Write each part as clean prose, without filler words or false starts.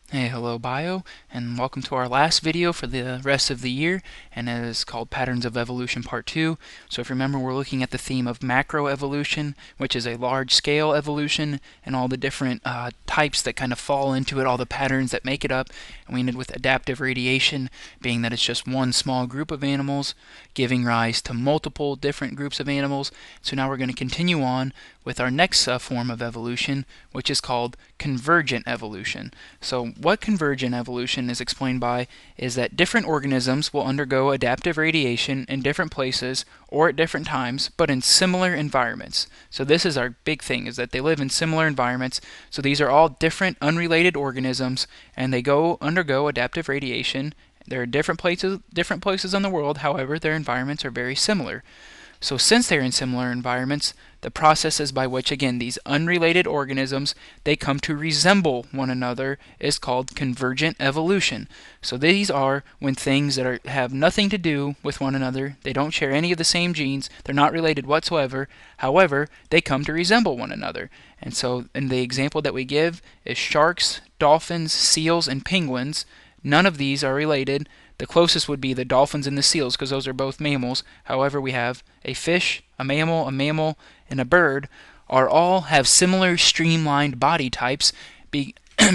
Hey, hello Bio, and welcome to our last video for the rest of the year, and it is called Patterns of Evolution Part 2. So if you remember, we're looking at the theme of macroevolution, which is a large-scale evolution, and all the different types that kind of fall into it, all the patterns that make it up. And we ended with adaptive radiation, being that it's just one small group of animals, giving rise to multiple different groups of animals. So now we're going to continue on with our next form of evolution, which is called convergent evolution. So what convergent evolution is explained by is that different organisms will undergo adaptive radiation in different places or at different times, but in similar environments. So this is our big thing, is that they live in similar environments. So these are all different unrelated organisms, and they undergo adaptive radiation. They're in different places on the world, however, their environments are very similar. So since they're in similar environments, the processes by which, again, these unrelated organisms, they come to resemble one another is called convergent evolution. So these are when things that have nothing to do with one another, they don't share any of the same genes, they're not related whatsoever, however, they come to resemble one another. And so in the example that we give is sharks, dolphins, seals, and penguins. None of these are related. The closest would be the dolphins and the seals, because those are both mammals. However, we have a fish, a mammal, and a bird all have similar streamlined body types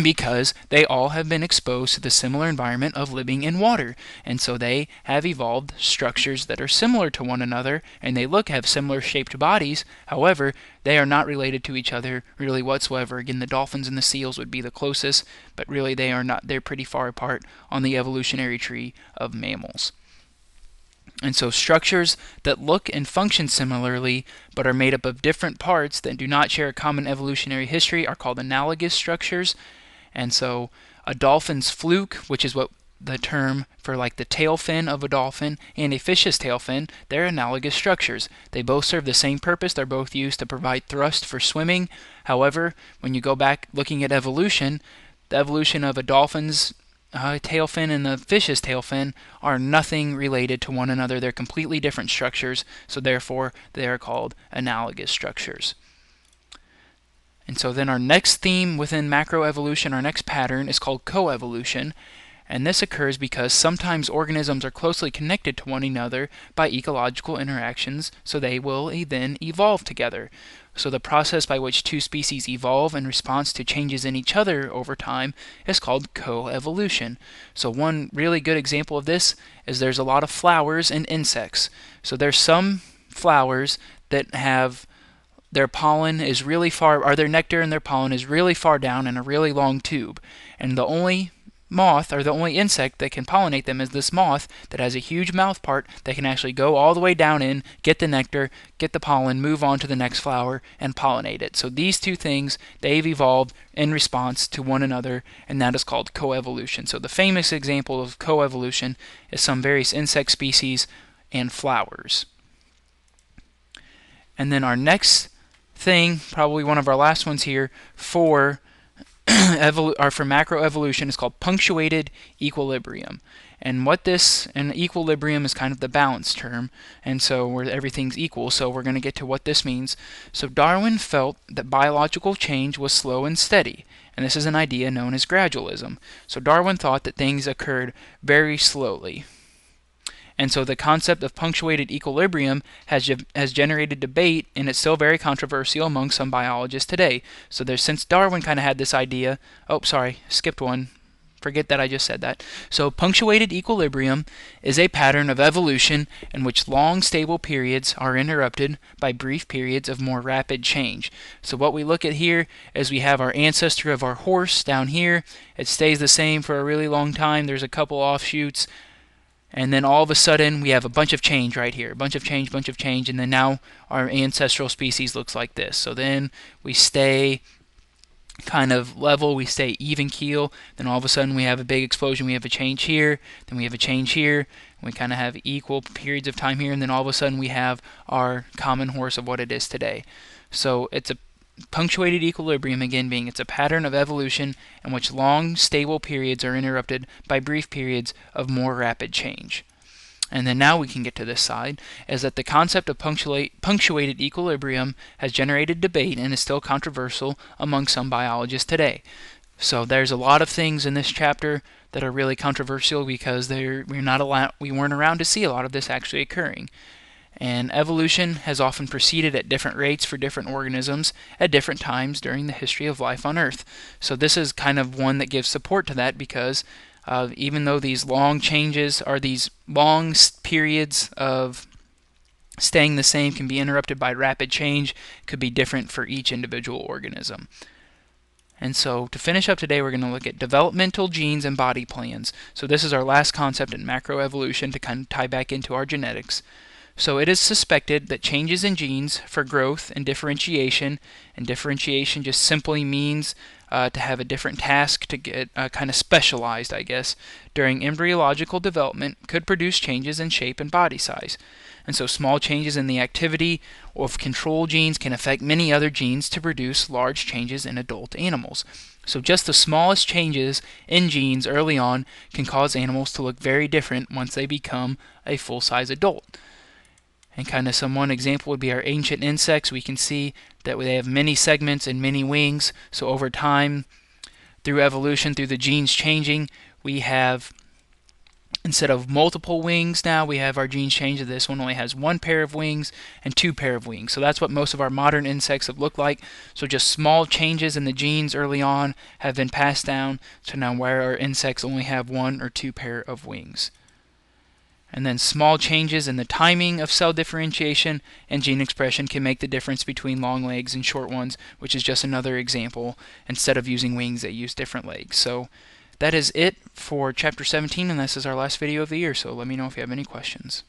because they all have been exposed to the similar environment of living in water. And so they have evolved structures that are similar to one another, and they have similar shaped bodies. However, they are not related to each other really whatsoever. Again, the dolphins and the seals would be the closest, but really they are not. They're pretty far apart on the evolutionary tree of mammals. And so structures that look and function similarly but are made up of different parts that do not share a common evolutionary history are called analogous structures. And so a dolphin's fluke, which is what the term for like the tail fin of a dolphin, and a fish's tail fin, they're analogous structures. They both serve the same purpose. They're both used to provide thrust for swimming. However, when you go back looking at evolution, the evolution of a dolphin's tail fin and the fish's tail fin are nothing related to one another. They're completely different structures, so therefore they are called analogous structures. And so then our next theme within macroevolution, our next pattern, is called coevolution. And this occurs because sometimes organisms are closely connected to one another by ecological interactions, so they will then evolve together. So the process by which two species evolve in response to changes in each other over time is called coevolution. So one really good example of this is there's a lot of flowers and insects. So there's some flowers that have their pollen is really far, or their nectar and their pollen is really far down in a really long tube. And the only moth, or the only insect that can pollinate them, is this moth that has a huge mouth part that can actually go all the way down in, get the nectar, get the pollen, move on to the next flower, and pollinate it. So these two things, they've evolved in response to one another, and that is called coevolution. So the famous example of coevolution is some various insect species and flowers. And then our next thing, probably one of our last ones here, for macroevolution is called punctuated equilibrium. And equilibrium is kind of the balance term, and so where everything's equal, so we're going to get to what this means. So Darwin felt that biological change was slow and steady, and this is an idea known as gradualism. So Darwin thought that things occurred very slowly. And so the concept of punctuated equilibrium has generated debate, and it's still very controversial among some biologists today. So since Darwin kind of had this idea, skipped one. Forget that I just said that. So punctuated equilibrium is a pattern of evolution in which long stable periods are interrupted by brief periods of more rapid change. So what we look at here is we have our ancestor of our horse down here. It stays the same for a really long time. There's a couple offshoots. And then all of a sudden, we have a bunch of change right here. A bunch of change, and then now our ancestral species looks like this. So then we stay kind of level, we stay even keel. Then all of a sudden, we have a big explosion. We have a change here, then we have a change here. We kind of have equal periods of time here, and then all of a sudden, we have our common horse of what it is today. So it's a punctuated equilibrium, again, being it's a pattern of evolution in which long, stable periods are interrupted by brief periods of more rapid change. And then now we can get to this side, is that the concept of punctuated equilibrium has generated debate and is still controversial among some biologists today. So there's a lot of things in this chapter that are really controversial because we weren't around to see a lot of this actually occurring. And evolution has often proceeded at different rates for different organisms at different times during the history of life on Earth. So this is kind of one that gives support to that because even though these long changes are these long periods of staying the same can be interrupted by rapid change, could be different for each individual organism. And so to finish up today, we're going to look at developmental genes and body plans. So this is our last concept in macroevolution to kind of tie back into our genetics. So it is suspected that changes in genes for growth and differentiation just simply means to have a different task to get kind of specialized, I guess, during embryological development could produce changes in shape and body size. And so small changes in the activity of control genes can affect many other genes to produce large changes in adult animals. So just the smallest changes in genes early on can cause animals to look very different once they become a full-size adult. And kind of one example would be our ancient insects. We can see that they have many segments and many wings. So over time, through evolution, through the genes changing, we have, instead of multiple wings now, we have our genes changed. This one only has one pair of wings and two pair of wings. So that's what most of our modern insects have looked like. So just small changes in the genes early on have been passed down to now where our insects only have one or two pair of wings. And then small changes in the timing of cell differentiation and gene expression can make the difference between long legs and short ones, which is just another example. Instead of using wings, they use different legs. So that is it for Chapter 17, and this is our last video of the year, so let me know if you have any questions.